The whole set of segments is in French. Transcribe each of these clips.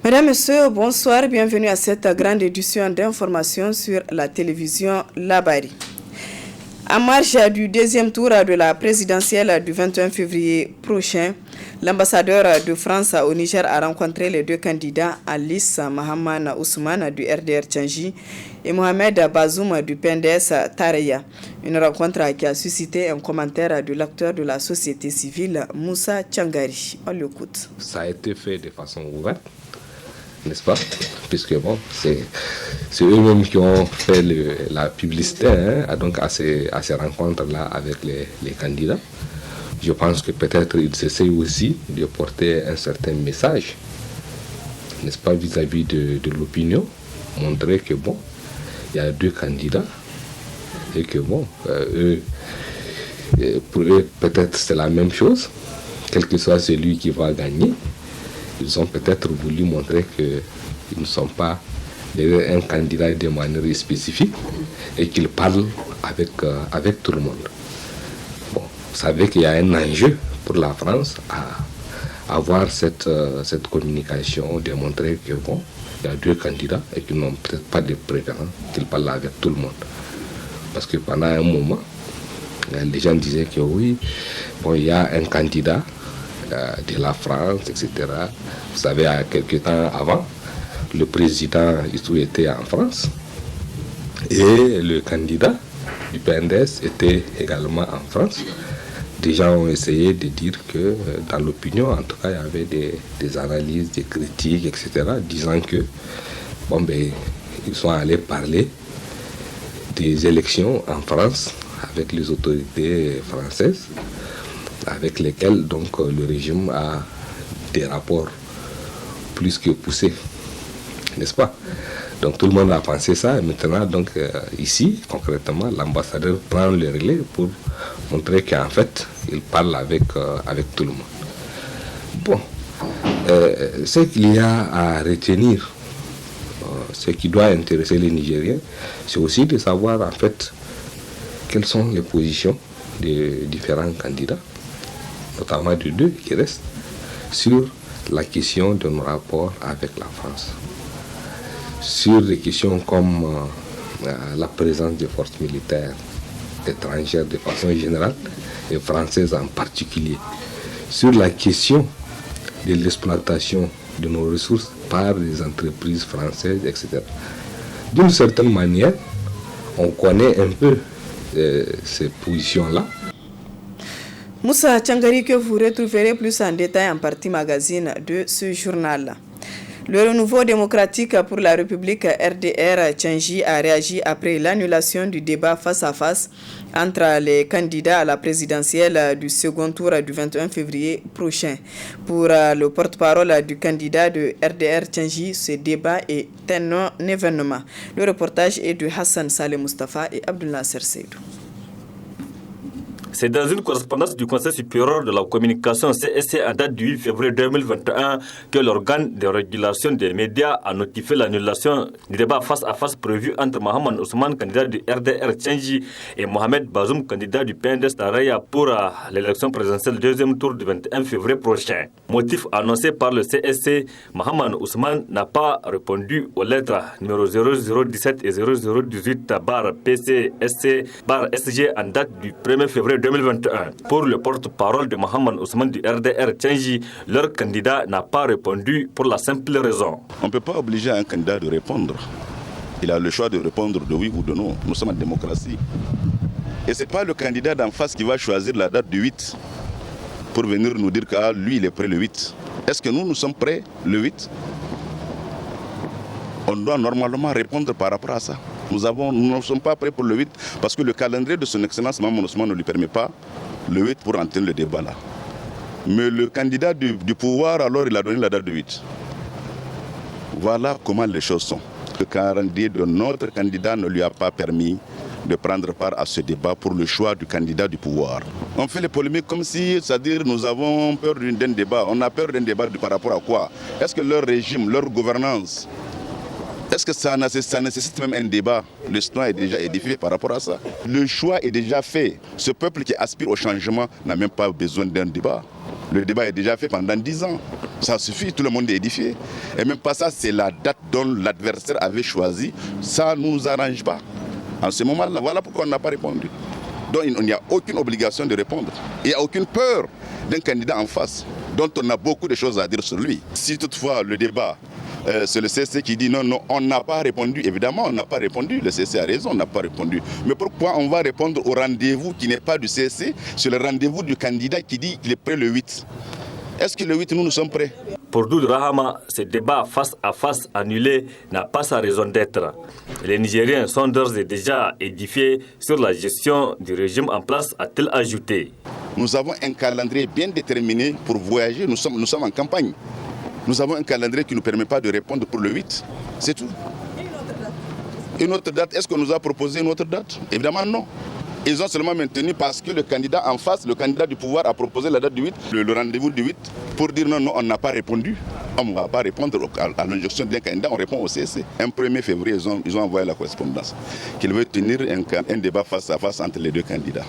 Mesdames, Messieurs, bonsoir, bienvenue à cette grande édition d'information sur la télévision Labari. En marge du deuxième tour de la présidentielle du 21 février prochain, l'ambassadeur de France au Niger a rencontré les deux candidats, Alice Mahaman Ousmane du RDR Tchangi et Mohamed Bazoum du PNDS Tareya. Une rencontre qui a suscité un commentaire de l'acteur de la société civile, Moussa Tchangari. On l'écoute. Ça a été fait de façon ouverte, n'est-ce pas? Puisque bon, c'est eux-mêmes qui ont fait la publicité donc à ces rencontres-là avec les candidats. Je pense que peut-être ils essayent aussi de porter un certain message, n'est-ce pas, vis-à-vis de l'opinion, montrer que bon, il y a deux candidats et que bon, pour eux peut-être c'est la même chose, quel que soit celui qui va gagner. Ils ont peut-être voulu montrer qu'ils ne sont pas un candidat de manière spécifique et qu'ils parlent avec tout le monde. Bon, vous savez qu'il y a un enjeu pour la France à avoir cette communication, de montrer que bon, il y a deux candidats et qu'ils n'ont peut-être pas de préférence, qu'ils parlent avec tout le monde. Parce que pendant un moment, les gens disaient que oui, bon, il y a un candidat de la France, etc. Vous savez, il y a quelques temps avant, le président était en France et le candidat du PNDS était également en France. Des gens ont essayé de dire que dans l'opinion, en tout cas, il y avait des analyses, des critiques, etc., disant que bon, ben, ils sont allés parler des élections en France avec les autorités françaises, avec lesquels donc le régime a des rapports plus que poussés, n'est-ce pas? Donc tout le monde a pensé ça et maintenant donc ici concrètement l'ambassadeur prend le relais pour montrer qu'en fait il parle avec tout le monde. Bon, ce qu'il y a à retenir, ce qui doit intéresser les Nigériens, c'est aussi de savoir en fait quelles sont les positions des différents candidats, notamment de deux qui restent, sur la question de nos rapports avec la France. Sur des questions comme la présence des forces militaires étrangères de façon générale et françaises en particulier. Sur la question de l'exploitation de nos ressources par les entreprises françaises, etc. D'une certaine manière, on connaît un peu ces positions-là. Moussa Tchangari, que vous retrouverez plus en détail en partie magazine de ce journal. Le renouveau démocratique pour la République RDR Tchangi a réagi après l'annulation du débat face à face entre les candidats à la présidentielle du second tour du 21 février prochain. Pour le porte-parole du candidat de RDR Tchangi, ce débat est un non-événement. Le reportage est de Hassan Saleh Mustafa et Abdullah Serseidou. C'est dans une correspondance du Conseil supérieur de la communication CSC en date du 8 février 2021 que l'organe de régulation des médias a notifié l'annulation du débat face à face prévu entre Mohamed Ousmane, candidat du RDR Tchangi, et Mohamed Bazoum, candidat du PNDS Tareya pour l'élection présidentielle deuxième tour du 21 février prochain. Motif annoncé par le CSC, Mohamed Ousmane n'a pas répondu aux lettres numéro 0017 et 0018 PC-SC-SG en date du 1er février 2021. Pour le porte-parole de Mohamed Ousmane du RDR Tchangi, leur candidat n'a pas répondu pour la simple raison. On ne peut pas obliger un candidat de répondre. Il a le choix de répondre de oui ou de non. Nous sommes en démocratie. Et ce n'est pas le candidat d'en face qui va choisir la date du 8 pour venir nous dire que lui, il est prêt le 8. Est-ce que nous sommes prêts le 8? On doit normalement répondre par rapport à ça. Nous ne sommes pas prêts pour le 8 parce que le calendrier de son excellence Mohamed Ousmane ne lui permet pas le 8 pour entrer le débat là. Mais le candidat du pouvoir, alors il a donné la date du 8. Voilà comment les choses sont. Le calendrier de notre candidat ne lui a pas permis de prendre part à ce débat pour le choix du candidat du pouvoir. On fait les polémiques comme si, c'est-à-dire nous avons peur d'un débat. On a peur d'un débat par rapport à quoi? Est-ce que leur régime, leur gouvernance, est-ce que ça nécessite même un débat? Le citoyen est déjà édifié par rapport à ça. Le choix est déjà fait. Ce peuple qui aspire au changement n'a même pas besoin d'un débat. Le débat est déjà fait pendant 10 ans. Ça suffit, tout le monde est édifié. Et même pas ça, c'est la date dont l'adversaire avait choisi. Ça ne nous arrange pas. En ce moment-là, voilà pourquoi on n'a pas répondu. Donc il n'y a aucune obligation de répondre. Il n'y a aucune peur d'un candidat en face, dont on a beaucoup de choses à dire sur lui. Si toutefois le débat, c'est le CC qui dit non, on n'a pas répondu. Évidemment, on n'a pas répondu. Le CC a raison, on n'a pas répondu. Mais pourquoi on va répondre au rendez-vous qui n'est pas du CC, sur le rendez-vous du candidat qui dit qu'il est prêt le 8 ? Est-ce que le 8, nous sommes prêts ? Pour Doud Rahama, ce débat face à face annulé n'a pas sa raison d'être. Les Nigériens sont d'ores et déjà édifiés sur la gestion du régime en place, a-t-il ajouté. Nous avons un calendrier bien déterminé pour voyager. Nous sommes en campagne. Nous avons un calendrier qui ne nous permet pas de répondre pour le 8. C'est tout. Une autre date, est-ce qu'on nous a proposé une autre date ? Évidemment non. Ils ont seulement maintenu parce que le candidat en face, le candidat du pouvoir a proposé la date du 8, le rendez-vous du 8, pour dire non, on n'a pas répondu. On ne va pas répondre à l'injonction d'un candidat, on répond au CC. Un 1er février, ils ont envoyé la correspondance qu'il veut tenir un débat face à face entre les deux candidats.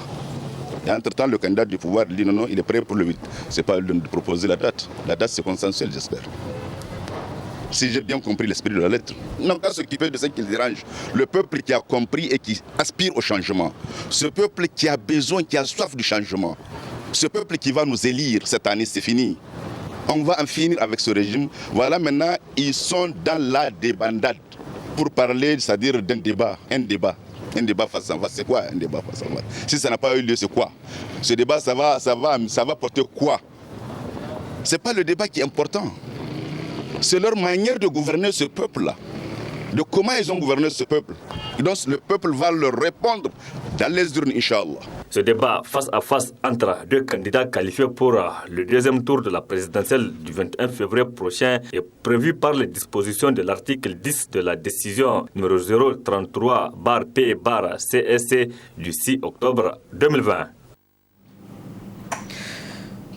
Et entre-temps, le candidat du pouvoir dit non, il est prêt pour le 8. Ce n'est pas à lui de proposer la date. La date, c'est consensuel, j'espère. Si j'ai bien compris l'esprit de la lettre. Non, pas s'occuper de ce qui dérange. Le peuple qui a compris et qui aspire au changement. Ce peuple qui a besoin, qui a soif du changement. Ce peuple qui va nous élire cette année, c'est fini. On va en finir avec ce régime. Voilà, maintenant, ils sont dans la débandade. Pour parler, c'est-à-dire d'un débat, un débat face à face. C'est quoi un débat face à face ? Si ça n'a pas eu lieu, c'est quoi ? Ce débat, ça va porter quoi ? Ce n'est pas le débat qui est important. C'est leur manière de gouverner ce peuple-là. De comment ils ont gouverné ce peuple. Et donc le peuple va leur répondre dans les urnes, Inch'Allah. Ce débat face à face entre deux candidats qualifiés pour le deuxième tour de la présidentielle du 21 février prochain est prévu par les dispositions de l'article 10 de la décision numéro 033/P/CSC du 6 octobre 2020.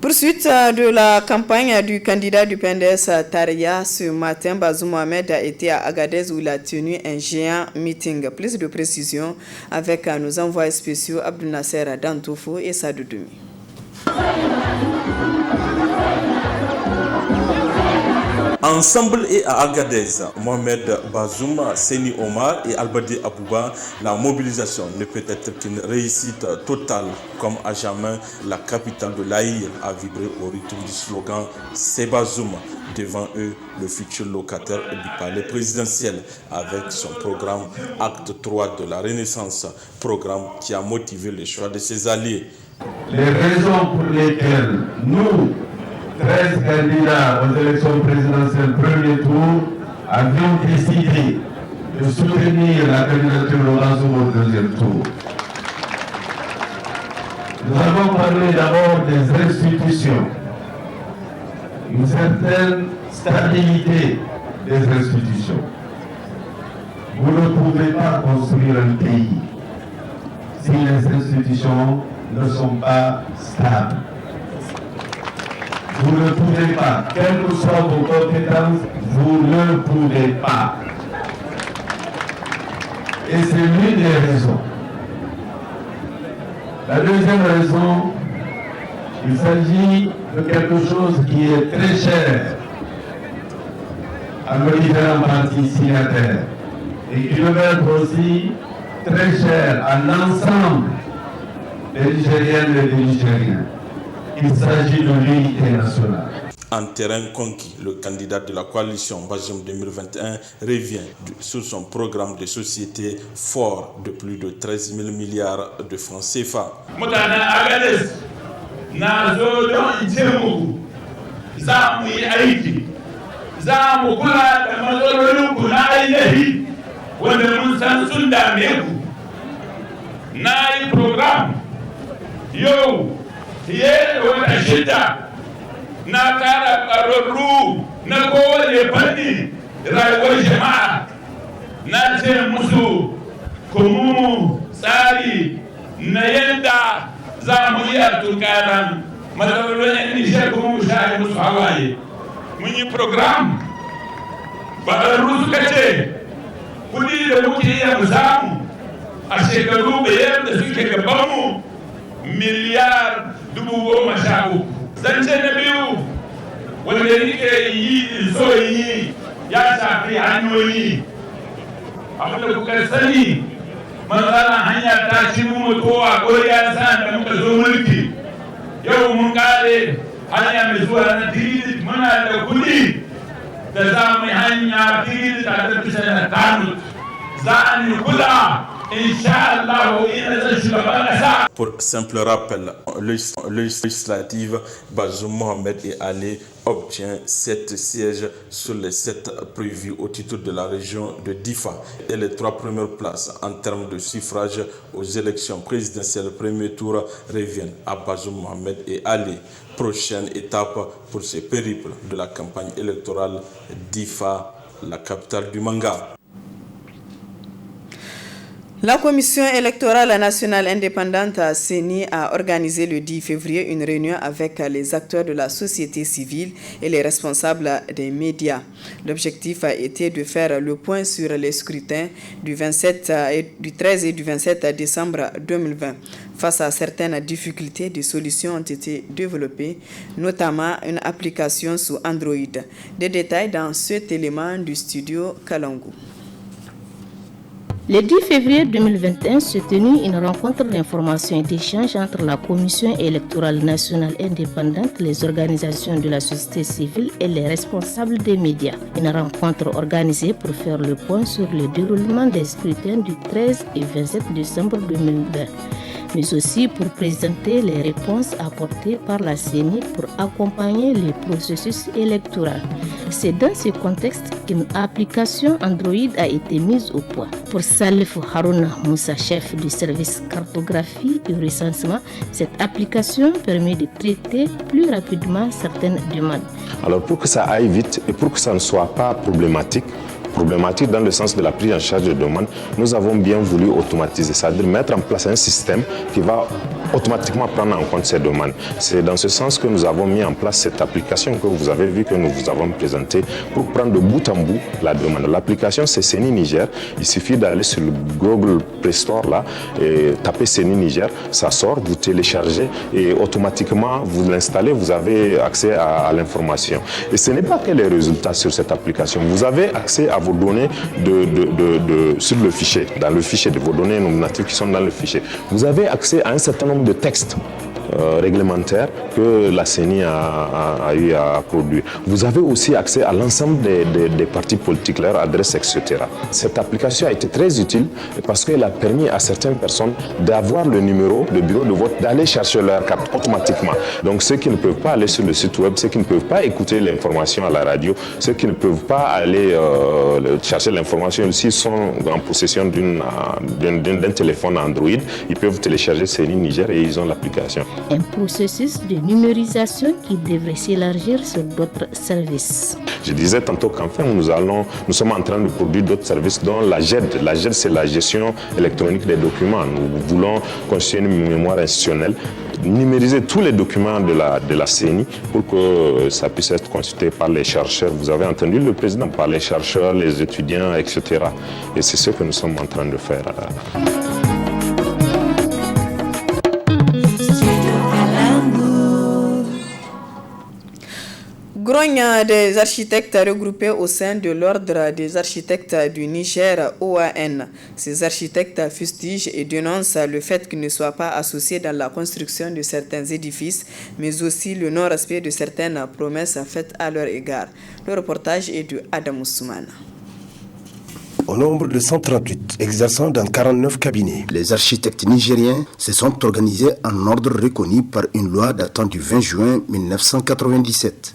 Poursuite de la campagne du candidat du PNDS Taria, ce matin, Bazoum Mohamed a été à Agadez où il a tenu un géant meeting. Plus de précisions avec nos envoyés spéciaux Abdou Nasser Dantoufou et Sadou Doumi. Ensemble et à Agadez, Mohamed Bazoum, Seni Omar et Albadi Abouba, la mobilisation ne peut être qu'une réussite totale. Comme à jamais, la capitale de l'Aïr a vibré au rythme du slogan « C'est Bazoum ». Devant eux, le futur locataire du palais présidentiel avec son programme Acte 3 de la Renaissance, programme qui a motivé le choix de ses alliés. Les raisons pour lesquelles nous, 13 candidats aux élections présidentielles premier tour, avions décidé de soutenir la candidature de Bazoum au deuxième tour. Nous avons parlé d'abord des institutions, une certaine stabilité des institutions. Vous ne pouvez pas construire un pays si les institutions ne sont pas stables. Vous ne pouvez pas, quelles que soient vos compétences, vous ne pouvez pas. Et c'est l'une des raisons. La deuxième raison, il s'agit de quelque chose qui est très cher à nos différents partis signataires et qui devait être aussi très cher à l'ensemble des Nigériennes et des Nigériens. Il s'agit de l'unité nationale. En terrain conquis, le candidat de la coalition Bazoum 2021 revient sur son programme de société fort de plus de 13 000 milliards de francs CFA. na kara ƙararru na kowane fanni rayuwar jama'a na ce musu kuma tsari na yadda za mu iya tunkaran matsalolin yan nishiyar kuma mu share musu hawaye mun yi program ƙwararru suka ce kudi da muke iya mu samu a shekaru biyar da suke gabanmu miliyar 13,000. zance na biyu wanda nike yi so yi ya shafi hanyoyi abin da kuka sani matsalan hanya ta ci mu mutuwa goriya san da muka zo mulki yau mun kare hanya mai zuwa na tiri muna da kudi da za mu yi hanya tiri ta da bisa da kanu za ni kula. Pour simple rappel, législative, Bazoum Mohamed et Ali obtient 7 sièges sur les 7 prévus au titre de la région de Difa et les 3 premières places en termes de suffrage aux élections présidentielles premier tour reviennent à Bazoum Mohamed et Ali. Prochaine étape pour ce périple de la campagne électorale, Difa, la capitale du manga. La Commission électorale nationale indépendante CENI a organisé le 10 février une réunion avec les acteurs de la société civile et les responsables des médias. L'objectif a été de faire le point sur les scrutins du 13 et du 27 décembre 2020. Face à certaines difficultés, des solutions ont été développées, notamment une application sous Android. Des détails dans cet élément du studio Kalangu. Le 10 février 2021 se tenue une rencontre d'information et d'échange entre la Commission électorale nationale indépendante, les organisations de la société civile et les responsables des médias. Une rencontre organisée pour faire le point sur le déroulement des scrutins du 13 et 27 décembre 2020, mais aussi pour présenter les réponses apportées par la CENI pour accompagner les processus électoraux. C'est dans ce contexte qu'une application Android a été mise au point. Pour Salif Harouna Moussa, chef du service cartographie et recensement, cette application permet de traiter plus rapidement certaines demandes. Alors pour que ça aille vite et pour que ça ne soit pas problématique dans le sens de la prise en charge de demande, nous avons bien voulu automatiser, c'est-à-dire mettre en place un système qui va automatiquement prendre en compte ces demandes. C'est dans ce sens que nous avons mis en place cette application que vous avez vu que nous vous avons présentée pour prendre de bout en bout la demande. L'application c'est CENI Niger. Il suffit d'aller sur le Google Play Store là et taper CENI Niger, ça sort, vous téléchargez et automatiquement vous l'installez, vous avez accès à l'information. Et ce n'est pas que les résultats sur cette application, vous avez accès à vos données sur le fichier, dans le fichier de vos données nominatives qui sont dans le fichier. Vous avez accès à un certain nombre de textes réglementaires que la CENI a eu à produire. Vous avez aussi accès à l'ensemble des partis politiques, leurs adresses, etc. Cette application a été très utile parce qu'elle a permis à certaines personnes d'avoir le numéro, le bureau de vote, d'aller chercher leur carte automatiquement. Donc ceux qui ne peuvent pas aller sur le site web, ceux qui ne peuvent pas écouter l'information à la radio, ceux qui ne peuvent pas aller chercher l'information, s'ils sont en possession d'un téléphone Android, ils peuvent télécharger CENI Niger et ils ont l'application. Un processus de numérisation qui devrait s'élargir sur d'autres services. Je disais tantôt qu'enfin nous sommes en train de produire d'autres services dont la GED. La GED, c'est la gestion électronique des documents. Nous voulons constituer une mémoire institutionnelle, numériser tous les documents de la CENI pour que ça puisse être consulté par les chercheurs. Vous avez entendu le président, par les chercheurs, les étudiants, etc. Et c'est ce que nous sommes en train de faire. Grogne des architectes regroupés au sein de l'Ordre des architectes du Niger, OAN. Ces architectes fustigent et dénoncent le fait qu'ils ne soient pas associés dans la construction de certains édifices, mais aussi le non-respect de certaines promesses faites à leur égard. Le reportage est de Adam Ousmane. Au nombre de 138 exerçant dans 49 cabinets, les architectes nigériens se sont organisés en ordre reconnu par une loi datant du 20 juin 1997.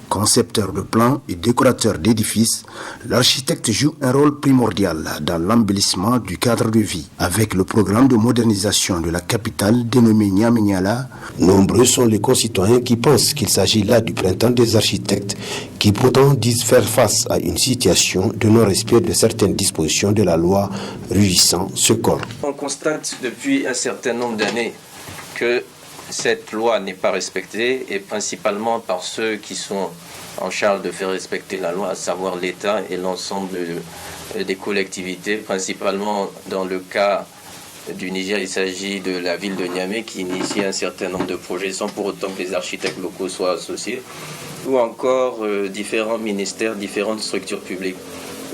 Concepteur de plans et décorateur d'édifices, l'architecte joue un rôle primordial dans l'embellissement du cadre de vie. Avec le programme de modernisation de la capitale dénommé Niamey-Niala, nombreux sont les concitoyens qui pensent qu'il s'agit là du printemps des architectes, qui pourtant disent faire face à une situation de non-respect de certaines dispositions de la loi régissant ce corps. On constate depuis un certain nombre d'années que cette loi n'est pas respectée, et principalement par ceux qui sont en charge de faire respecter la loi, à savoir l'État et l'ensemble des collectivités, principalement dans le cas du Niger. Il s'agit de la ville de Niamey qui initie un certain nombre de projets sans pour autant que les architectes locaux soient associés, ou encore différents ministères, différentes structures publiques.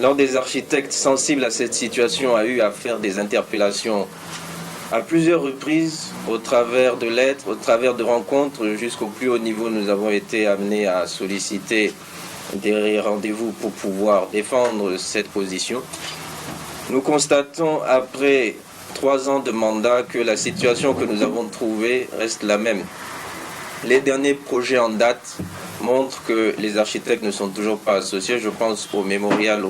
L'Ordre des architectes sensibles à cette situation a eu à faire des interpellations à plusieurs reprises, au travers de lettres, au travers de rencontres, jusqu'au plus haut niveau. Nous avons été amenés à solliciter des rendez-vous pour pouvoir défendre cette position. Nous constatons, après 3 ans de mandat, que la situation que nous avons trouvée reste la même. Les derniers projets en date montrent que les architectes ne sont toujours pas associés. Je pense au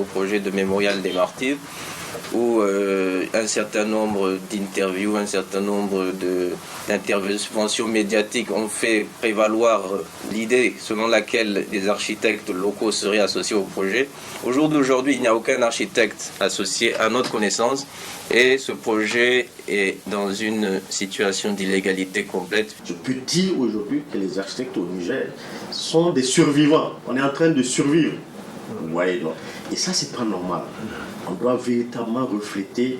projet de mémorial des martyrs, où un certain nombre d'interviews, un certain nombre d'interventions médiatiques ont fait prévaloir l'idée selon laquelle les architectes locaux seraient associés au projet. Au jour d'aujourd'hui, il n'y a aucun architecte associé à notre connaissance et ce projet est dans une situation d'illégalité complète. Je peux dire aujourd'hui que les architectes au Niger sont des survivants. On est en train de survivre. Vous voyez, non? Et ça, c'est pas normal. On doit véritablement refléter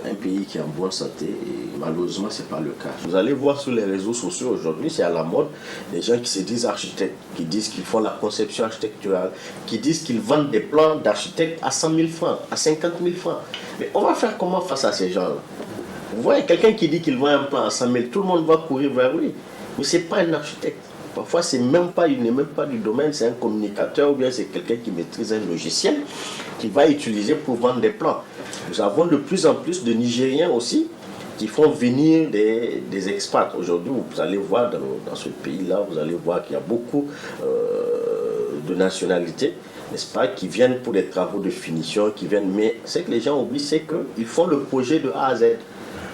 un pays qui est en bonne santé et malheureusement ce n'est pas le cas. Vous allez voir sur les réseaux sociaux aujourd'hui, c'est à la mode, des gens qui se disent architectes, qui disent qu'ils font la conception architecturale, qui disent qu'ils vendent des plans d'architectes à 100 000 francs, à 50 000 francs. Mais on va faire comment face à ces gens-là? Vous voyez, quelqu'un qui dit qu'il vend un plan à 100 000, tout le monde va courir vers lui. Mais ce n'est pas un architecte. Parfois, il n'est même pas du domaine, c'est un communicateur ou bien c'est quelqu'un qui maîtrise un logiciel qu'il va utiliser pour vendre des plans. Nous avons de plus en plus de Nigériens aussi qui font venir des expats. Aujourd'hui, vous allez voir dans ce pays-là, vous allez voir qu'il y a beaucoup de nationalités, n'est-ce pas, qui viennent pour des travaux de finition, mais ce que les gens oublient, c'est qu'ils font le projet de A à Z.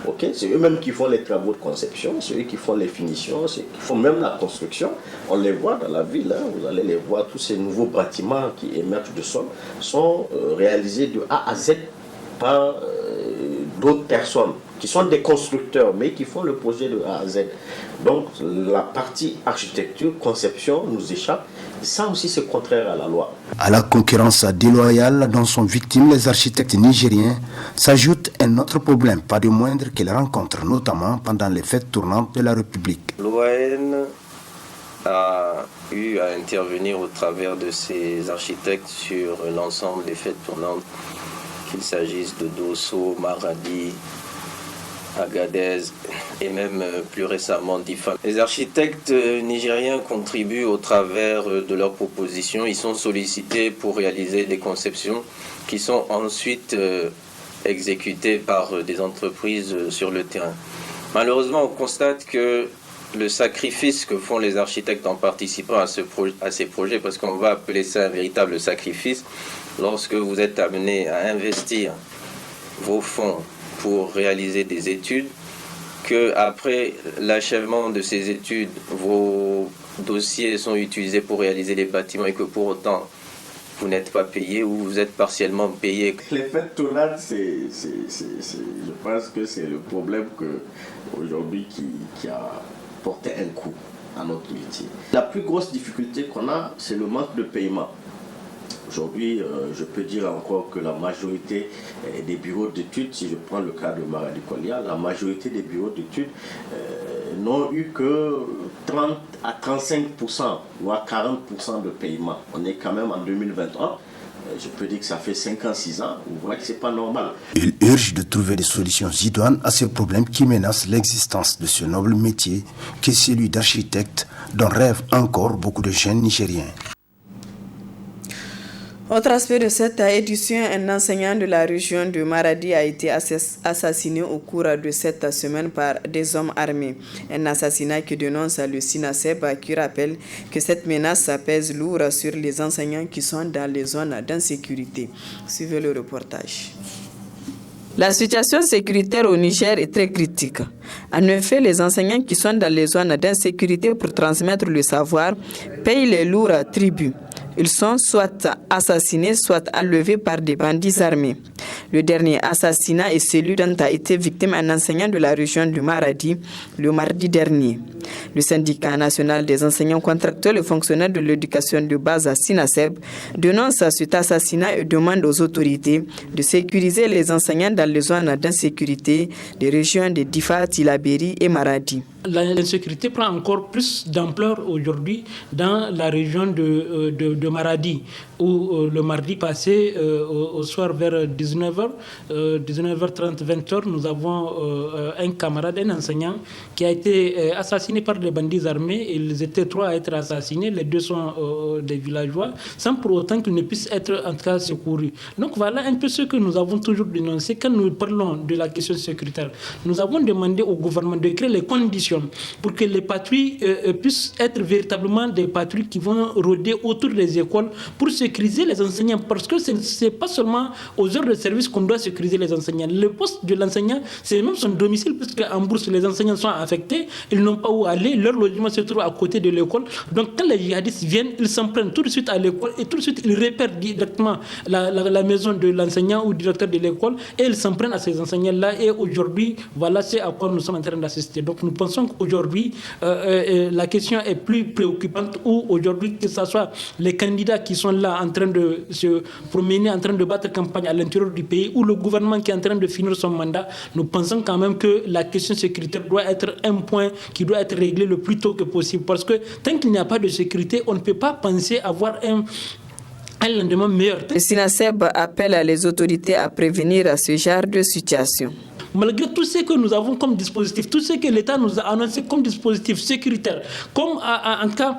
Okay? C'est eux-mêmes qui font les travaux de conception, c'est eux qui font les finitions, c'est eux qui font même la construction. On les voit dans la ville, hein, vous allez les voir, tous ces nouveaux bâtiments qui émergent du sol sont réalisés de A à Z par d'autres personnes qui sont des constructeurs, mais qui font le projet de A à Z. Donc la partie architecture, conception nous échappe. Et ça aussi, c'est contraire à la loi. À la concurrence déloyale dont sont victimes les architectes nigériens, s'ajoute un autre problème, pas de moindre, qu'ils rencontrent notamment pendant les fêtes tournantes de la République. L'OAN a eu à intervenir au travers de ses architectes sur l'ensemble des fêtes tournantes, qu'il s'agisse de Dosso, Maradi, Agadez et même plus récemment d'Ifa. Les architectes nigériens contribuent au travers de leurs propositions. Ils sont sollicités pour réaliser des conceptions qui sont ensuite exécutées par des entreprises sur le terrain. Malheureusement, on constate que le sacrifice que font les architectes en participant à ces projets, parce qu'on va appeler ça un véritable sacrifice, lorsque vous êtes amené à investir vos fonds pour réaliser des études, qu'après l'achèvement de ces études, vos dossiers sont utilisés pour réaliser les bâtiments et que pour autant, vous n'êtes pas payé ou vous êtes partiellement payé. Les fêtes tournantes, je pense que c'est le problème aujourd'hui qui a porté un coup à notre métier. La plus grosse difficulté qu'on a, c'est le manque de paiement. Aujourd'hui, je peux dire encore que la majorité des bureaux d'études, si je prends le cas de Maradi Kolia, la majorité des bureaux d'études n'ont eu que 30 à 35%, voire 40% de paiement. On est quand même en 2021. Je peux dire que ça fait 5 ans, 6 ans. Vous voyez que ce n'est pas normal. Il urge de trouver des solutions idoines à ces problèmes qui menacent l'existence de ce noble métier qui est celui d'architecte dont rêvent encore beaucoup de jeunes Nigériens. Autre aspect de cette édition, un enseignant de la région de Maradi a été assassiné au cours de cette semaine par des hommes armés. Un assassinat qui dénonce le SINASEB, qui rappelle que cette menace pèse lourd sur les enseignants qui sont dans les zones d'insécurité. Suivez le reportage. La situation sécuritaire au Niger est très critique. En effet, les enseignants qui sont dans les zones d'insécurité pour transmettre le savoir payent les lourds tributs. Ils sont soit assassinés, soit enlevés par des bandits armés. Le dernier assassinat est celui dont a été victime un enseignant de la région du Maradi le mardi dernier. Le syndicat national des enseignants contractuels et fonctionnaires de l'éducation de base à Sinaseb dénonce cet assassinat et demande aux autorités de sécuriser les enseignants dans les zones d'insécurité des régions de Difa, Tilaberi et Maradi. L'insécurité prend encore plus d'ampleur aujourd'hui dans la région de Maradi, où le mardi passé, au soir vers 19h, 19h30, 20h, nous avons un camarade, un enseignant, qui a été assassiné par des bandits armés. Ils étaient 3 à être assassinés, les 2 sont des villageois, sans pour autant qu'ils ne puissent être en tout cas secourus. Donc voilà un peu ce que nous avons toujours dénoncé quand nous parlons de la question sécuritaire. Nous avons demandé au gouvernement de créer les conditions pour que les patrouilles puissent être véritablement des patrouilles qui vont rôder autour des écoles pour sécuriser les enseignants. Parce que ce n'est pas seulement aux heures de service qu'on doit sécuriser les enseignants. Le poste de l'enseignant, c'est même son domicile, puisque en bourse, les enseignants sont affectés, ils n'ont pas où aller, leur logement se trouve à côté de l'école. Donc quand les djihadistes viennent, ils s'en prennent tout de suite à l'école et tout de suite ils repèrent directement la maison de l'enseignant ou du directeur de l'école et ils s'en prennent à ces enseignants-là. Et aujourd'hui, voilà c'est à quoi nous sommes en train d'assister. Donc nous pensons qu'aujourd'hui, la question est plus préoccupante, où aujourd'hui, que ce soit les candidats qui sont là en train de se promener, en train de battre campagne à l'intérieur du pays, ou le gouvernement qui est en train de finir son mandat, nous pensons quand même que la question sécuritaire doit être un point qui doit être réglé le plus tôt que possible. Parce que tant qu'il n'y a pas de sécurité, on ne peut pas penser avoir un lendemain meilleur. Le SINASEB appelle les autorités à prévenir ce genre de situation. Malgré tout ce que nous avons comme dispositif, tout ce que l'État nous a annoncé comme dispositif sécuritaire, comme en cas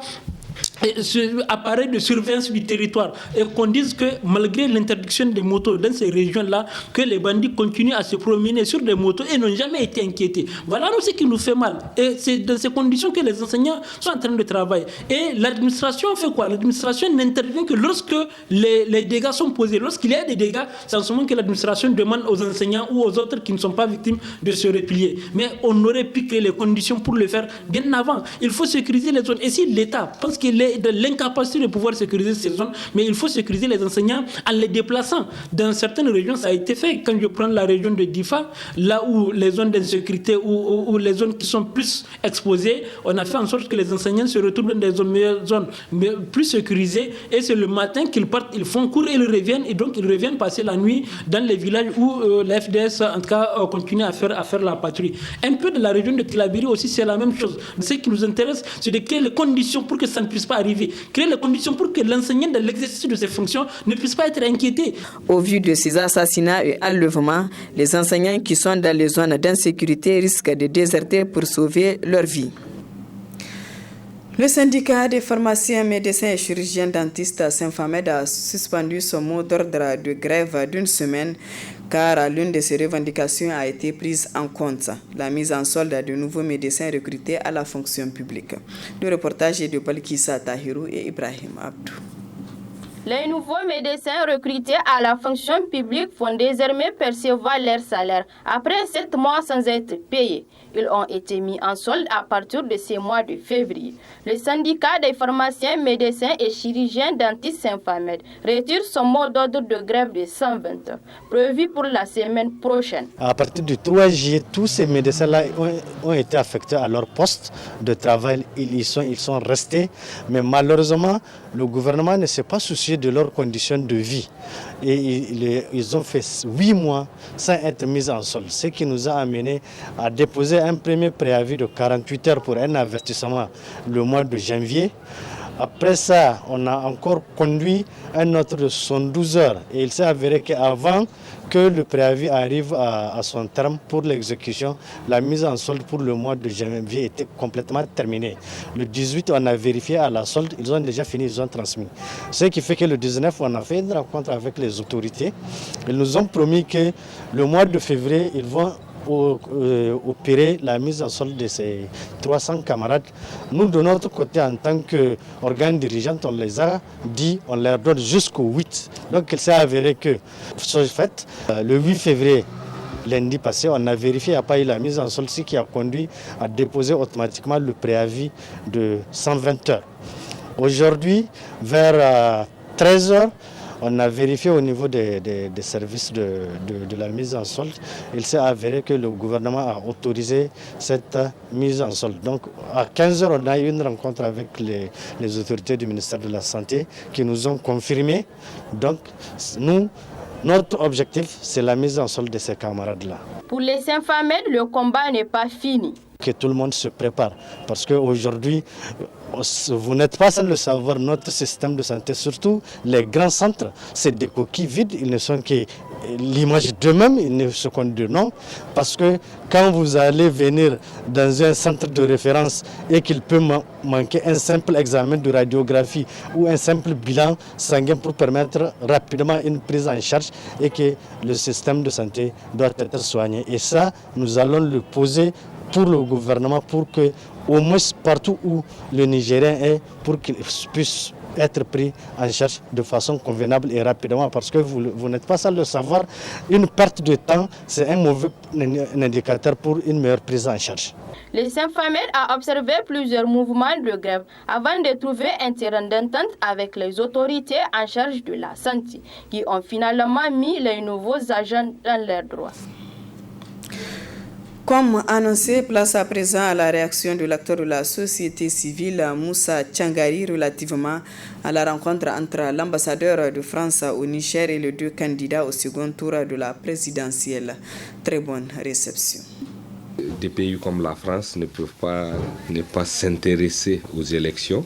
appareil de surveillance du territoire, et qu'on dise que malgré l'interdiction des motos dans ces régions-là, que les bandits continuent à se promener sur des motos et n'ont jamais été inquiétés. Voilà ce qui nous fait mal. Et c'est dans ces conditions que les enseignants sont en train de travailler. Et l'administration fait quoi? L'administration n'intervient que lorsque les dégâts sont posés. Lorsqu'il y a des dégâts, c'est en ce moment que l'administration demande aux enseignants ou aux autres qui ne sont pas victimes de se replier. Mais on aurait pu créer les conditions pour le faire bien avant. Il faut sécuriser les zones. Et si l'État pense qu'il est de l'incapacité de pouvoir sécuriser ces zones, mais il faut sécuriser les enseignants en les déplaçant. Dans certaines régions, ça a été fait. Quand je prends la région de Difa, là où les zones d'insécurité ou les zones qui sont plus exposées, on a fait en sorte que les enseignants se retrouvent dans des meilleures zones, plus sécurisées, et c'est le matin qu'ils partent, ils font cours et ils reviennent, et donc ils reviennent passer la nuit dans les villages où la FDS en tout cas continue à faire la patrouille. Un peu de la région de Tilaberi aussi, c'est la même chose. Ce qui nous intéresse, c'est de créer les conditions pour que ça ne puisse pas arriver. Créer les conditions pour que l'enseignant dans l'exercice de ses fonctions ne puisse pas être inquiété. Au vu de ces assassinats et enlèvements, les enseignants qui sont dans les zones d'insécurité risquent de déserter pour sauver leur vie. Le syndicat des pharmaciens, médecins et chirurgiens dentistes Saint-Famed a suspendu son mot d'ordre de grève d'une semaine car l'une de ses revendications a été prise en compte, la mise en solde de nouveaux médecins recrutés à la fonction publique. Le reportage est de Balkissa Tahirou et Ibrahim Abdou. Les nouveaux médecins recrutés à la fonction publique vont désormais percevoir leur salaire après 7 mois sans être payés. Ils ont été mis en solde à partir de ce mois de février. Le syndicat des pharmaciens, médecins et chirurgiens dentistes Saint-Famed retire son mot d'ordre de grève de 120 heures, prévu pour la semaine prochaine. À partir du 3 juillet, tous ces médecins-là ont été affectés à leur poste de travail. Ils sont restés, mais malheureusement, le gouvernement ne s'est pas soucié de leurs conditions de vie. Et ils ont fait 8 mois sans être mis en solde, ce qui nous a amené à déposer un premier préavis de 48 heures pour un avertissement le mois de janvier. Après ça, on a encore conduit un autre de 72 heures et il s'est avéré qu'avant que le préavis arrive à son terme pour l'exécution, la mise en solde pour le mois de janvier était complètement terminée. Le 18, on a vérifié à la solde, ils ont déjà fini, ils ont transmis. Ce qui fait que le 19, on a fait une rencontre avec les autorités. Ils nous ont promis que le mois de février, ils vont opérer la mise en solde de ces 300 camarades. Nous, de notre côté, en tant qu'organe dirigeant, on les a dit, on leur donne jusqu'au 8. Donc, il s'est avéré que, ce fait, le 8 février, lundi passé, on a vérifié, il n'y a pas eu la mise en solde, ce qui a conduit à déposer automatiquement le préavis de 120 heures. Aujourd'hui, vers 13 heures, On a vérifié au niveau des services de la mise en solde. Il s'est avéré que le gouvernement a autorisé cette mise en solde. Donc à 15h, on a eu une rencontre avec les autorités du ministère de la Santé qui nous ont confirmé. Donc notre objectif, c'est la mise en solde de ces camarades-là. Pour les Saint-Famed, le combat n'est pas fini. Que tout le monde se prépare. Parce qu'aujourd'hui, vous n'êtes pas sans le savoir, notre système de santé, surtout les grands centres, c'est des coquilles vides, ils ne sont que l'image d'eux-mêmes, ils ne sont que de nom. Parce que quand vous allez venir dans un centre de référence et qu'il peut manquer un simple examen de radiographie ou un simple bilan sanguin pour permettre rapidement une prise en charge et que le système de santé doit être soigné. Et ça, nous allons le poser pour le gouvernement, pour que au moins partout où le Nigérien est, pour qu'il puisse être pris en charge de façon convenable et rapidement, parce que vous n'êtes pas sans le savoir, une perte de temps, c'est un mauvais indicateur pour une meilleure prise en charge. Le Saint-Famed a observé plusieurs mouvements de grève avant de trouver un terrain d'entente avec les autorités en charge de la santé, qui ont finalement mis les nouveaux agents dans leurs droits. Comme annoncé, place à présent à la réaction de l'acteur de la société civile, Moussa Tchangari, relativement à la rencontre entre l'ambassadeur de France au Niger et les deux candidats au second tour de la présidentielle. Très bonne réception. Des pays comme la France ne peuvent pas ne pas s'intéresser aux élections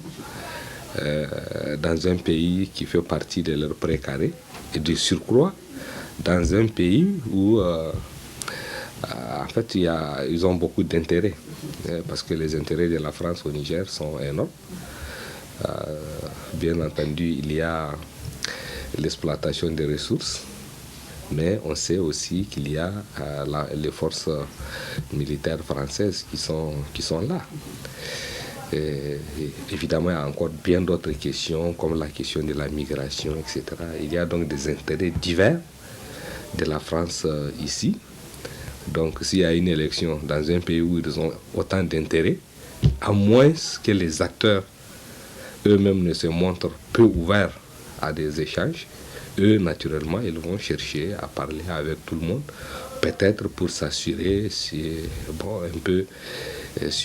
dans un pays qui fait partie de leur précaré et de surcroît dans un pays où en fait, ils ont beaucoup d'intérêts, parce que les intérêts de la France au Niger sont énormes. Bien entendu, il y a l'exploitation des ressources, mais on sait aussi qu'il y a les forces militaires françaises qui sont là. Et évidemment, il y a encore bien d'autres questions, comme la question de la migration, etc. Il y a donc des intérêts divers de la France ici. Donc s'il y a une élection dans un pays où ils ont autant d'intérêts, à moins que les acteurs eux-mêmes ne se montrent peu ouverts à des échanges, eux naturellement ils vont chercher à parler avec tout le monde, peut-être pour s'assurer s'il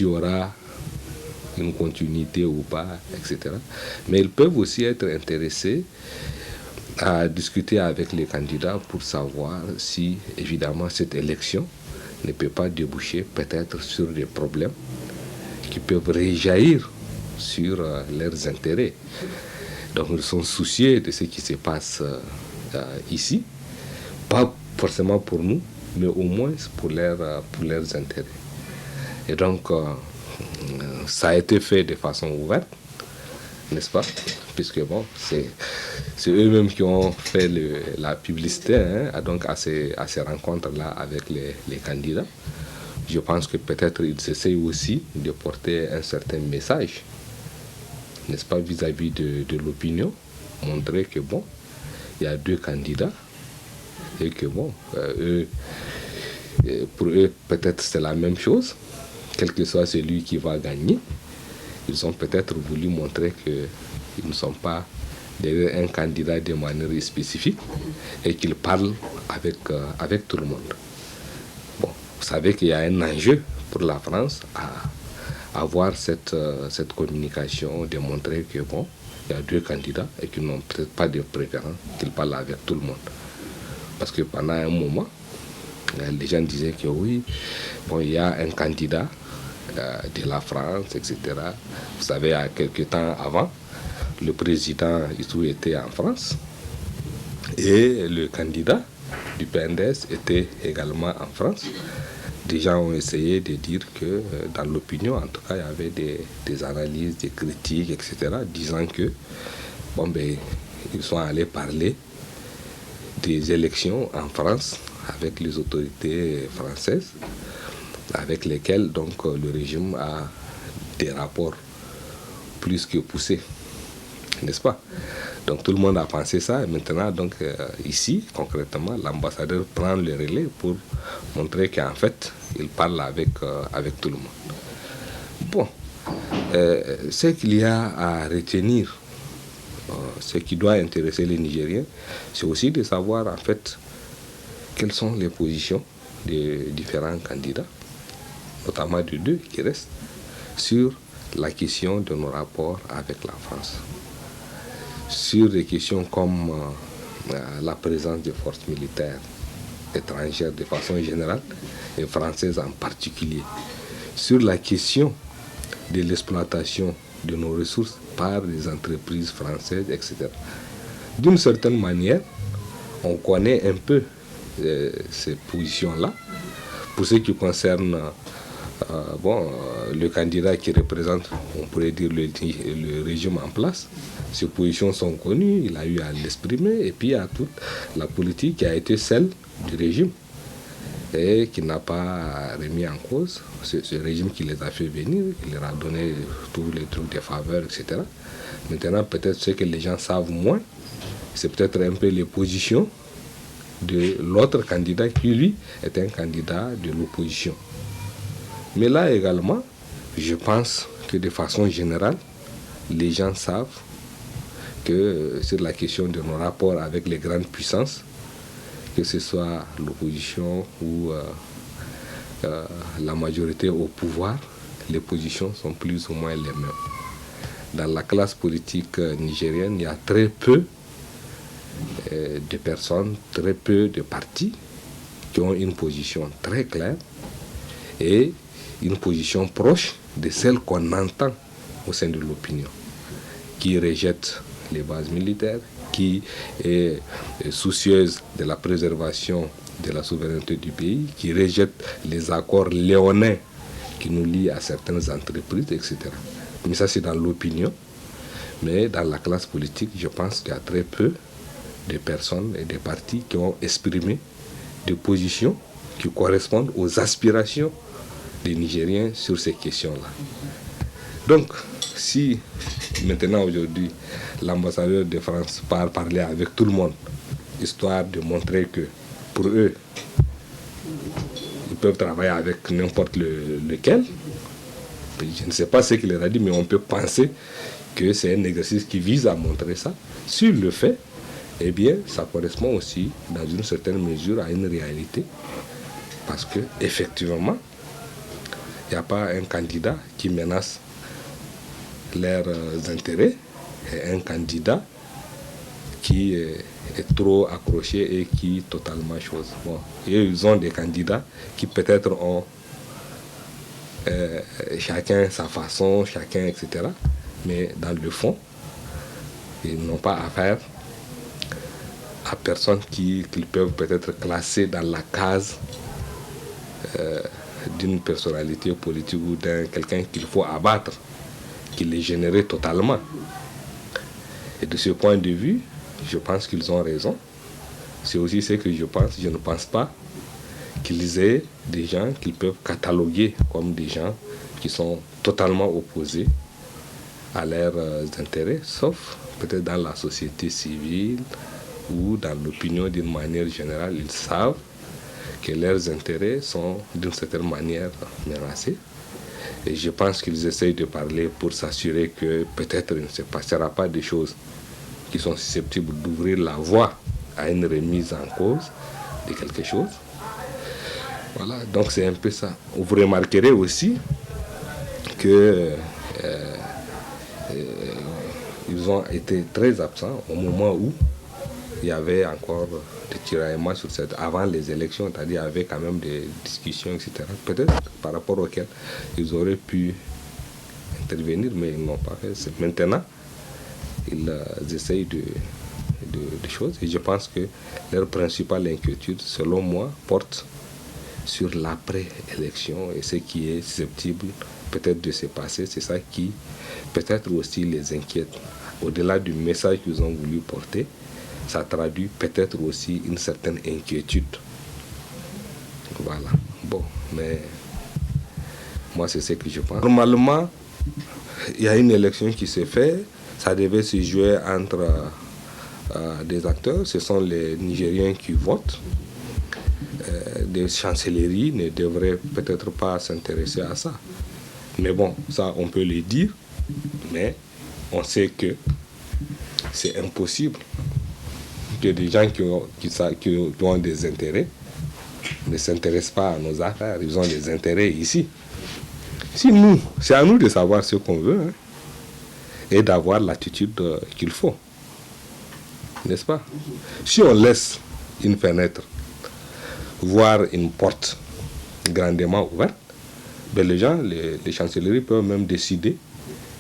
y aura une continuité ou pas, etc. Mais ils peuvent aussi être intéressés à discuter avec les candidats pour savoir si, évidemment, cette élection ne peut pas déboucher peut-être sur des problèmes qui peuvent réjaillir sur leurs intérêts. Donc, ils sont soucieux de ce qui se passe ici, pas forcément pour nous, mais au moins pour leurs intérêts. Et donc, ça a été fait de façon ouverte, n'est-ce pas? Puisque bon, c'est eux-mêmes qui ont fait la publicité donc à ces rencontres-là avec les candidats. Je pense que peut-être ils essayent aussi de porter un certain message, n'est-ce pas, vis-à-vis de l'opinion, montrer que bon, il y a deux candidats et que bon, pour eux peut-être c'est la même chose, quel que soit celui qui va gagner. Ils ont peut-être voulu montrer qu'ils ne sont pas derrière un candidat de manière spécifique et qu'ils parlent avec tout le monde. Bon, vous savez qu'il y a un enjeu pour la France à avoir cette communication, de montrer que bon, il y a deux candidats et qu'ils n'ont peut-être pas de préférence, qu'ils parlent avec tout le monde. Parce que pendant un moment, les gens disaient que oui, bon, il y a un candidat de la France, etc. Vous savez, il y a quelques temps avant, le président Issou était en France et le candidat du PNDS était également en France. Des gens ont essayé de dire que dans l'opinion, en tout cas, il y avait des analyses, des critiques, etc., disant que bon, ben, ils sont allés parler des élections en France avec les autorités françaises, avec lesquelles donc le régime a des rapports plus que poussés, n'est-ce pas? Donc tout le monde a pensé ça et maintenant donc ici concrètement l'ambassadeur prend le relais pour montrer qu'en fait il parle avec tout le monde. Bon, ce qu'il y a à retenir ce qui doit intéresser les Nigériens, c'est aussi de savoir en fait quelles sont les positions des différents candidats, notamment de deux qui restent, sur la question de nos rapports avec la France. Sur des questions comme la présence des forces militaires étrangères de façon générale et françaises en particulier. Sur la question de l'exploitation de nos ressources par des entreprises françaises, etc. D'une certaine manière, on connaît un peu ces positions-là. Pour ce qui concerne le candidat qui représente, on pourrait dire, le régime en place, ses positions sont connues, il a eu à l'exprimer, et puis il y a toute la politique qui a été celle du régime et qui n'a pas remis en cause ce régime qui les a fait venir, qui leur a donné tous les trucs de faveur, etc. Maintenant, peut-être ce que les gens savent moins, c'est peut-être un peu les positions de l'autre candidat qui, lui, est un candidat de l'opposition. Mais là également, je pense que de façon générale, les gens savent que sur la question de nos rapports avec les grandes puissances, que ce soit l'opposition ou la majorité au pouvoir, les positions sont plus ou moins les mêmes. Dans la classe politique nigérienne, il y a très peu de personnes, très peu de partis qui ont une position très claire et une position proche de celle qu'on entend au sein de l'opinion, qui rejette les bases militaires, qui est soucieuse de la préservation de la souveraineté du pays, qui rejette les accords léonins qui nous lient à certaines entreprises, etc. Mais ça, c'est dans l'opinion. Mais dans la classe politique, je pense qu'il y a très peu de personnes et de partis qui ont exprimé des positions qui correspondent aux aspirations des Nigériens sur ces questions-là. Donc, si maintenant, aujourd'hui, l'ambassadeur de France part parler avec tout le monde, histoire de montrer que pour eux, ils peuvent travailler avec n'importe lequel, je ne sais pas ce qu'il leur a dit, mais on peut penser que c'est un exercice qui vise à montrer ça. S'il le fait, eh bien, ça correspond aussi, dans une certaine mesure, à une réalité. Parce que effectivement, il n'y a pas un candidat qui menace leurs intérêts et un candidat qui est trop accroché et qui totalement chose. Bon, et ils ont des candidats qui peut-être ont chacun sa façon, chacun, etc. Mais dans le fond, ils n'ont pas affaire à personne qu'ils peuvent peut-être classer dans la case d'une personnalité politique ou d'un quelqu'un qu'il faut abattre, qu'il est généré totalement. Et de ce point de vue, je pense qu'ils ont raison. C'est aussi ce que je pense. Je ne pense pas qu'ils aient des gens qu'ils peuvent cataloguer comme des gens qui sont totalement opposés à leurs intérêts, sauf peut-être dans la société civile ou dans l'opinion d'une manière générale. Ils savent que leurs intérêts sont d'une certaine manière menacés. Et je pense qu'ils essayent de parler pour s'assurer que peut-être il ne se passera pas des choses qui sont susceptibles d'ouvrir la voie à une remise en cause de quelque chose. Voilà, donc c'est un peu ça. Vous remarquerez aussi que ils ont été très absents au moment où il y avait encore des tiraillements sur cette, avant les élections, c'est-à-dire il y avait quand même des discussions, etc. Peut-être par rapport auxquelles ils auraient pu intervenir, mais ils n'ont pas fait. C'est maintenant, ils essayent de choses. Et je pense que leur principale inquiétude, selon moi, porte sur l'après-élection et ce qui est susceptible peut-être de se passer. C'est ça qui peut-être aussi les inquiète. Au-delà du message qu'ils ont voulu porter, ça traduit peut-être aussi une certaine inquiétude. Voilà. Bon, mais moi c'est ce que je pense. Normalement, il y a une élection qui se fait. Ça devait se jouer entre des acteurs. Ce sont les Nigériens qui votent. Des chancelleries ne devraient peut-être pas s'intéresser à ça. Mais bon, ça on peut le dire. Mais on sait que c'est impossible que des gens qui ont des intérêts ne s'intéressent pas à nos affaires. Ils ont des intérêts ici. Si nous, c'est à nous de savoir ce qu'on veut, hein, et d'avoir l'attitude qu'il faut. N'est-ce pas? Si on laisse une fenêtre, voire une porte grandement ouverte, ben les gens, les chancelleries peuvent même décider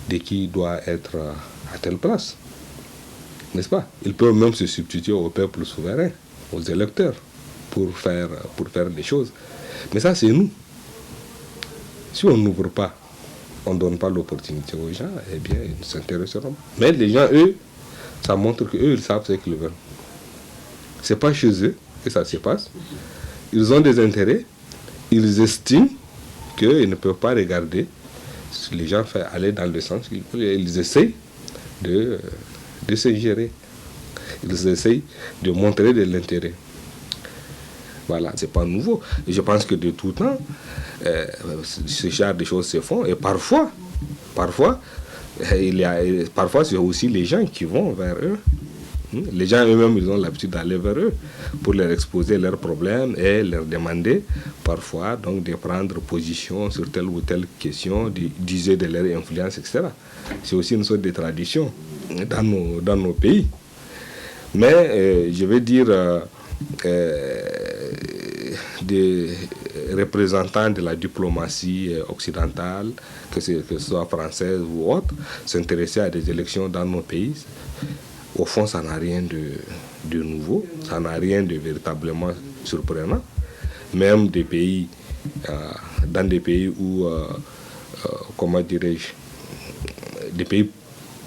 de qui doit être à telle place. N'est-ce pas? Ils peuvent même se substituer au peuple souverain, aux électeurs, pour faire des choses. Mais ça, c'est nous. Si on n'ouvre pas, on ne donne pas l'opportunité aux gens, eh bien, ils ne s'intéresseront. Mais les gens, eux, ça montre qu'eux, ils savent ce qu'ils veulent. Ce n'est pas chez eux que ça se passe. Ils ont des intérêts. Ils estiment qu'ils ne peuvent pas regarder les gens faire aller dans le sens qu'ils veulent. Ils essayent de se gérer. Ils essayent de montrer de l'intérêt. Voilà, c'est pas nouveau. Et je pense que de tout temps, ce genre de choses se font. Et parfois, c'est aussi les gens qui vont vers eux. Les gens eux-mêmes, ils ont l'habitude d'aller vers eux pour leur exposer leurs problèmes et leur demander parfois donc de prendre position sur telle ou telle question, d'user de leur influence, etc. C'est aussi une sorte de tradition dans nos pays. Mais je veux dire, des représentants de la diplomatie occidentale, que ce soit française ou autre, s'intéresser à des élections dans nos pays, au fond, ça n'a rien de nouveau, ça n'a rien de véritablement surprenant. Même des pays, dans des pays où, comment dirais-je, des pays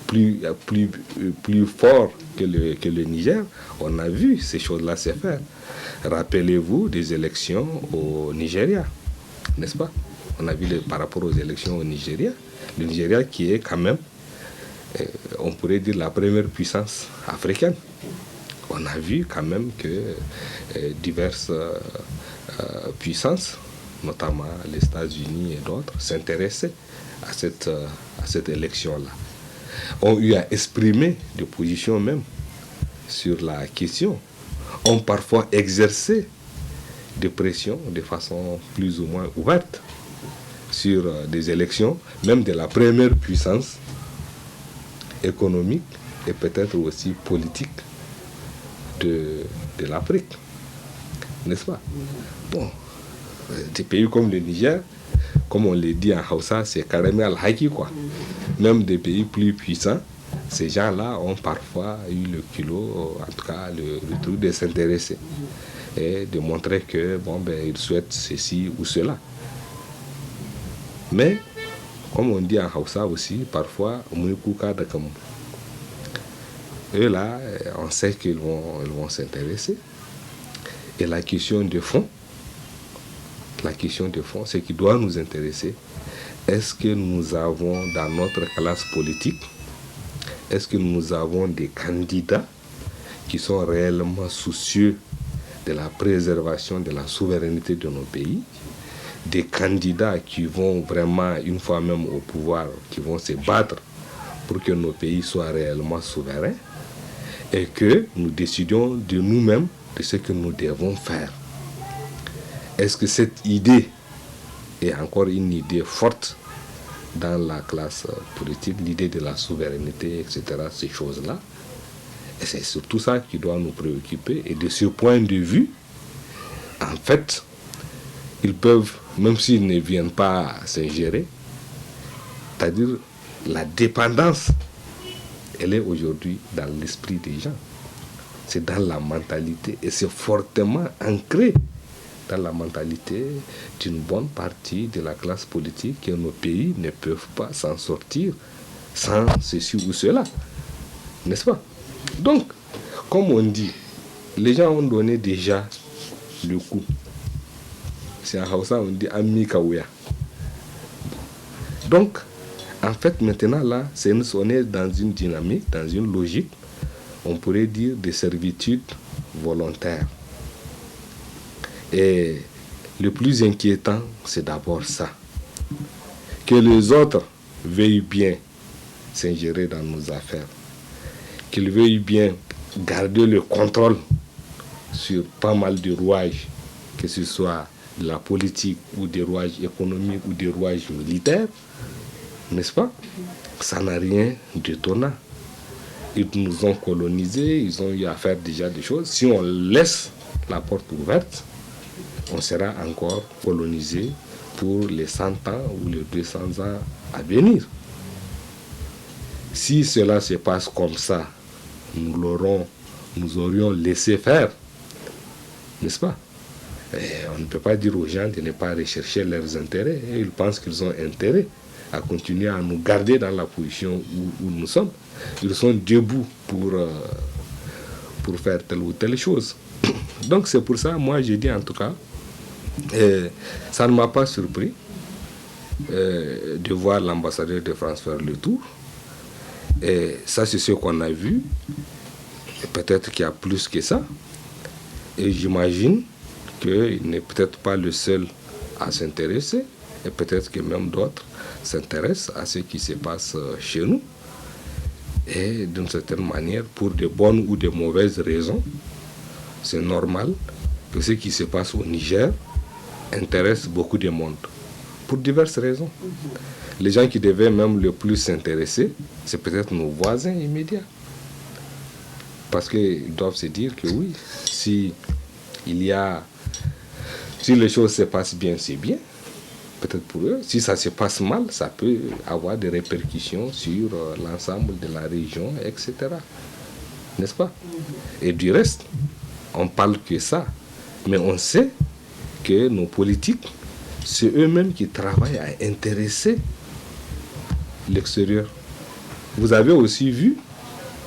plus forts que le Niger, on a vu ces choses-là se faire. Rappelez-vous des élections au Nigeria, n'est-ce pas? On a vu par rapport aux élections au Nigeria, le Nigeria qui est quand même, on pourrait dire, la première puissance africaine. On a vu quand même que diverses puissances, notamment les États-Unis et d'autres, s'intéressaient à cette élection-là. Ont eu à exprimer des positions même sur la question, ont parfois exercé des pressions de façon plus ou moins ouverte sur des élections, même de la première puissance économique et peut-être aussi politique de l'Afrique. N'est-ce pas? Bon, des pays comme le Niger, comme on le dit en Hausa, c'est carrément al-haki, quoi. Même des pays plus puissants, ces gens-là ont parfois eu le culot, en tout cas le truc de s'intéresser et de montrer que ils souhaitent ceci ou cela. Mais, comme on dit en Hausa aussi, parfois, eux là, on sait qu'ils vont s'intéresser. Et la question de fond, ce qui doit nous intéresser, est-ce que nous avons dans notre classe politique, est-ce que nous avons des candidats qui sont réellement soucieux de la préservation de la souveraineté de nos pays, des candidats qui vont vraiment, une fois même au pouvoir, qui vont se battre pour que nos pays soient réellement souverains et que nous décidions de nous-mêmes de ce que nous devons faire. Est-ce que cette idée est encore une idée forte dans la classe politique, l'idée de la souveraineté, etc., ces choses-là? Et c'est surtout ça qui doit nous préoccuper. Et de ce point de vue, en fait, ils peuvent, même s'ils ne viennent pas s'ingérer, c'est-à-dire la dépendance, elle est aujourd'hui dans l'esprit des gens. C'est dans la mentalité et c'est fortement ancré dans la mentalité d'une bonne partie de la classe politique que nos pays ne peuvent pas s'en sortir sans ceci ou cela. N'est-ce pas? Donc, comme on dit, les gens ont donné déjà le coup. C'est en Hausa, on dit Ami Kawea. Donc, en fait, maintenant, là, on est dans une dynamique, dans une logique, on pourrait dire, de servitude volontaire. Et le plus inquiétant, c'est d'abord ça. Que les autres veuillent bien s'ingérer dans nos affaires. qu'ils veuillent bien garder le contrôle sur pas mal de rouages, que ce soit de la politique ou des rouages économiques ou des rouages militaires, n'est-ce pas? Ça n'a rien d'étonnant. Ils nous ont colonisés, ils ont eu à faire déjà des choses. Si on laisse la porte ouverte, on sera encore colonisé pour les 100 ans ou les 200 ans à venir. Si cela se passe comme ça, nous aurions laissé faire, n'est-ce pas? Et on ne peut pas dire aux gens de ne pas rechercher leurs intérêts. Et ils pensent qu'ils ont intérêt à continuer à nous garder dans la position où nous sommes. Ils sont debout pour faire telle ou telle chose. Donc c'est pour ça, moi j'ai dit en tout cas, ça ne m'a pas surpris de voir l'ambassadeur de France faire le tour. Et ça c'est ce qu'on a vu. Et peut-être qu'il y a plus que ça. Et j'imagine qu'il n'est peut-être pas le seul à s'intéresser. Et peut-être que même d'autres s'intéressent à ce qui se passe chez nous. Et d'une certaine manière, pour de bonnes ou de mauvaises raisons, c'est normal que ce qui se passe au Niger intéresse beaucoup de monde. Pour diverses raisons. Les gens qui devaient même le plus s'intéresser, c'est peut-être nos voisins immédiats. Parce qu'ils doivent se dire que oui, si les choses se passent bien, c'est bien. Peut-être pour eux. Si ça se passe mal, ça peut avoir des répercussions sur l'ensemble de la région, etc. N'est-ce pas? Et du reste, on parle que ça. Mais on sait que nos politiques, c'est eux-mêmes qui travaillent à intéresser l'extérieur. Vous avez aussi vu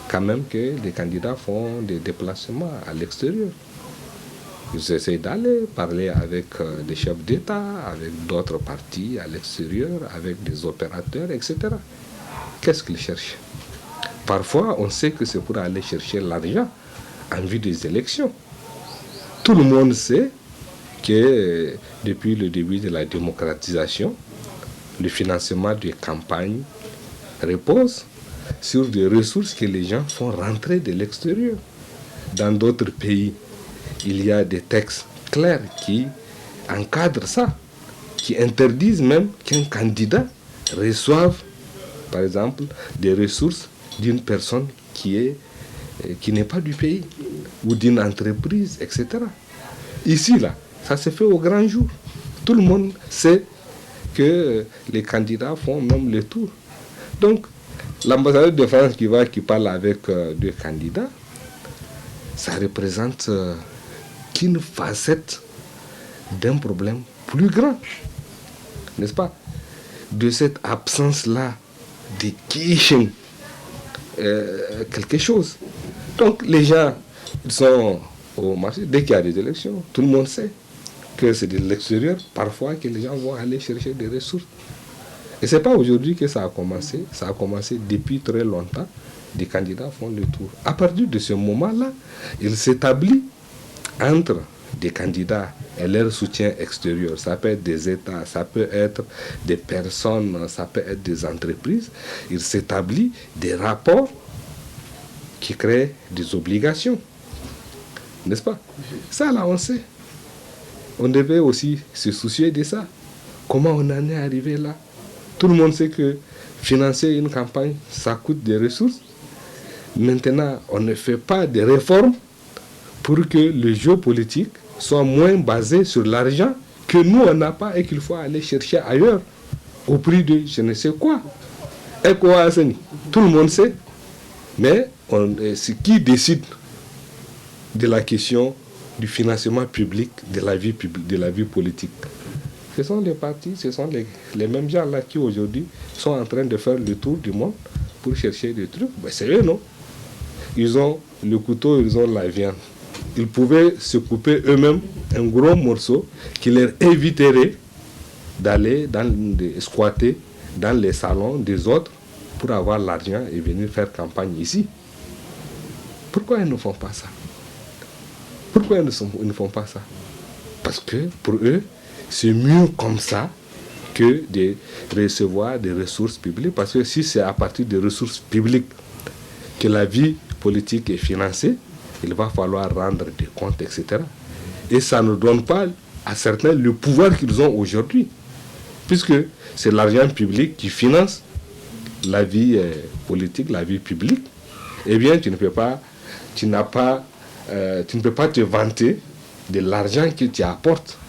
quand même que les candidats font des déplacements à l'extérieur. Ils essaient d'aller parler avec des chefs d'État, avec d'autres partis à l'extérieur, avec des opérateurs, etc. Qu'est-ce qu'ils cherchent? Parfois, on sait que c'est pour aller chercher l'argent en vue des élections. Tout le monde sait que depuis le début de la démocratisation, le financement des campagnes repose sur des ressources que les gens font rentrer de l'extérieur. Dans d'autres pays, il y a des textes clairs qui encadrent ça, qui interdisent même qu'un candidat reçoive, par exemple, des ressources d'une personne qui n'est pas du pays, ou d'une entreprise, etc. Ici, là, ça se fait au grand jour. Tout le monde sait que les candidats font même le tour. Donc, l'ambassadeur de France qui parle avec deux candidats, ça représente qu'une facette d'un problème plus grand, n'est-ce pas? De cette absence-là de quichen quelque chose. Donc les gens, ils sont au marché. Dès qu'il y a des élections, tout le monde sait que c'est de l'extérieur, parfois, que les gens vont aller chercher des ressources. Et ce n'est pas aujourd'hui que ça a commencé depuis très longtemps. Des candidats font le tour. À partir de ce moment-là, il s'établit entre des candidats et leur soutien extérieur. Ça peut être des États, ça peut être des personnes, ça peut être des entreprises. Il s'établit des rapports qui créent des obligations. N'est-ce pas? Ça, là, on sait. On devait aussi se soucier de ça. Comment on en est arrivé là? Tout le monde sait que financer une campagne, ça coûte des ressources. Maintenant, on ne fait pas de réformes pour que le jeu politique soit moins basé sur l'argent que nous, on n'a pas et qu'il faut aller chercher ailleurs, au prix de je ne sais quoi. Et quoi, tout le monde sait. Mais c'est qui décide de la question du financement public de la vie politique? Ce sont les partis, ce sont les mêmes gens là qui aujourd'hui sont en train de faire le tour du monde pour chercher des trucs. Ben, c'est eux, non? Ils ont le couteau, ils ont la viande. Ils pouvaient se couper eux-mêmes un gros morceau qui leur éviterait d'aller squatter dans les salons des autres pour avoir l'argent et venir faire campagne ici. Pourquoi ils ne font pas ça? Pourquoi ils ne font pas ça? Parce que pour eux, c'est mieux comme ça que de recevoir des ressources publiques. Parce que si c'est à partir des ressources publiques que la vie politique est financée, il va falloir rendre des comptes, etc. Et ça ne donne pas à certains le pouvoir qu'ils ont aujourd'hui, puisque c'est l'argent public qui finance la vie politique, la vie publique. Eh bien, tu ne peux pas te vanter de l'argent que tu apportes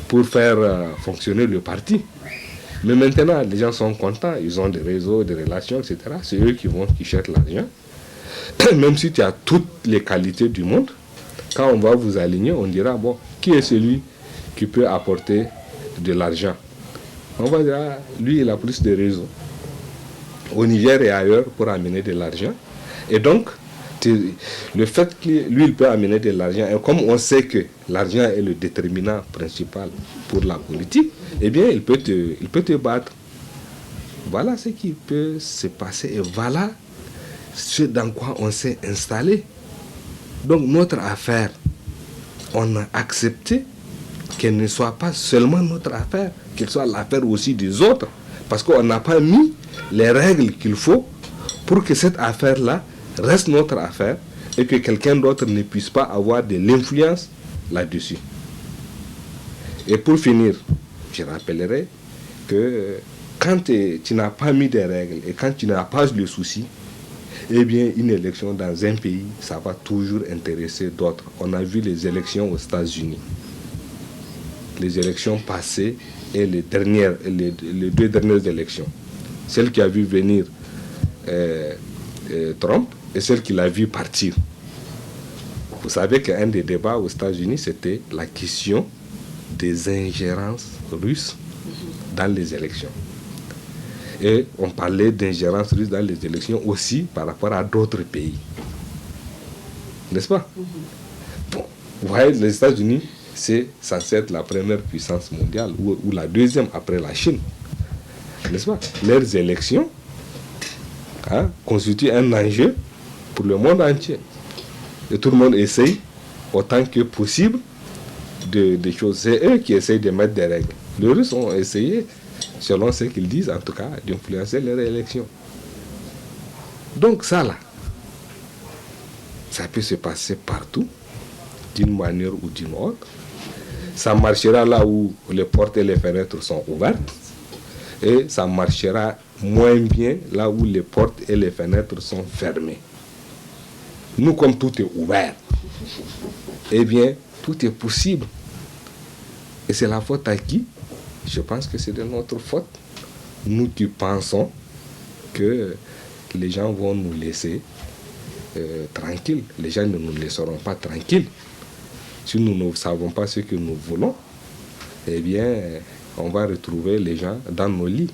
pour faire fonctionner le parti. Mais maintenant, les gens sont contents, ils ont des réseaux, des relations, etc. C'est eux qui cherchent l'argent. Même si tu as toutes les qualités du monde, quand on va vous aligner, on dira, bon, qui est celui qui peut apporter de l'argent? On va dire, ah, lui, il a plus de réseaux au Niger et ailleurs pour amener de l'argent. Et donc, le fait que lui, il peut amener de l'argent, et comme on sait que l'argent est le déterminant principal pour la politique, eh bien, il peut te battre. Voilà ce qui peut se passer et voilà ce dans quoi on s'est installé. Donc, notre affaire, on a accepté qu'elle ne soit pas seulement notre affaire, qu'elle soit l'affaire aussi des autres, parce qu'on n'a pas mis les règles qu'il faut pour que cette affaire-là reste notre affaire et que quelqu'un d'autre ne puisse pas avoir de l'influence là-dessus. Et pour finir, je rappellerai que quand tu n'as pas mis des règles et quand tu n'as pas le souci, eh bien, une élection dans un pays, ça va toujours intéresser d'autres. On a vu les élections aux États-Unis. Les élections passées et les deux dernières élections. Celle qui a vu venir Trump et celle qui l'a vu partir. Vous savez qu'un des débats aux États-Unis, c'était la question des ingérences russes dans les élections. Et on parlait d'ingérence russe dans les élections aussi par rapport à d'autres pays. N'est-ce pas? Bon, vous voyez, les États-Unis, c'est censé être la première puissance mondiale ou la deuxième après la Chine. N'est-ce pas? Leurs élections constituent un enjeu pour le monde entier. Et tout le monde essaye autant que possible des choses. C'est eux qui essayent de mettre des règles. Les Russes ont essayé, selon ce qu'ils disent en tout cas, d'influencer leurs élections. Donc ça là, ça peut se passer partout, d'une manière ou d'une autre. Ça marchera là où les portes et les fenêtres sont ouvertes. Et ça marchera moins bien là où les portes et les fenêtres sont fermées. Nous, comme tout est ouvert, eh bien, tout est possible. Et c'est la faute à qui? Je pense que c'est de notre faute. Nous qui pensons que les gens vont nous laisser tranquilles. Les gens ne nous laisseront pas tranquilles. Si nous ne savons pas ce que nous voulons, eh bien, on va retrouver les gens dans nos lits.